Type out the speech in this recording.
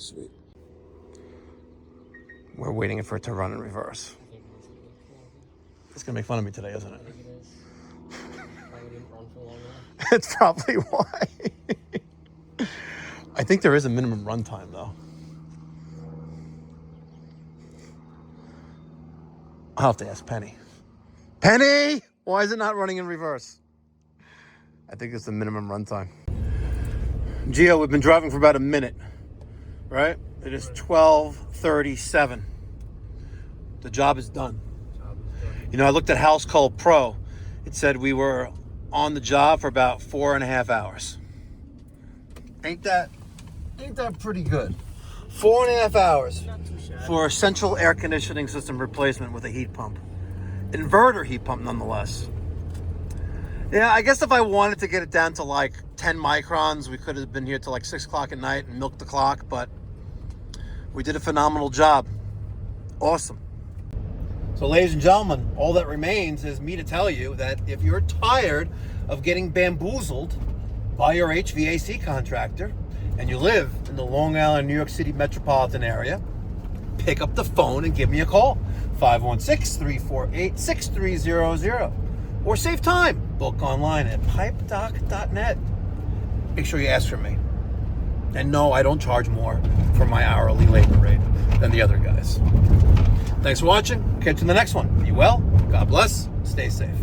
Sweet. We're waiting for it to run in reverse. It's gonna make fun of me today, isn't it? I think it is. Probably didn't run for long enough. It's probably why. I think there is a minimum run time, though. I'll have to ask Penny. Penny! Why is it not running in reverse? I think it's the minimum run time. Gio, we've been driving for about a minute, right? It is 12:37. The job is done. You know, I looked at House Call Pro. It said we were on the job for about 4.5 hours. Ain't that pretty good? 4.5 hours for a central air conditioning system replacement with a heat pump. Inverter heat pump, nonetheless. Yeah, I guess if I wanted to get it down to like 10 microns, we could have been here till like 6 o'clock at night and milked the clock, but we did a phenomenal job. Awesome. So ladies and gentlemen, all that remains is me to tell you that if you're tired of getting bamboozled by your HVAC contractor and you live in the Long Island, New York City metropolitan area, pick up the phone and give me a call. 516-348-6300. Or save time. Book online at pipedoc.net. Make sure you ask for me. And no, I don't charge more for my hourly labor rate than the other guys. Thanks for watching. Catch you in the next one. Be well. God bless. Stay safe.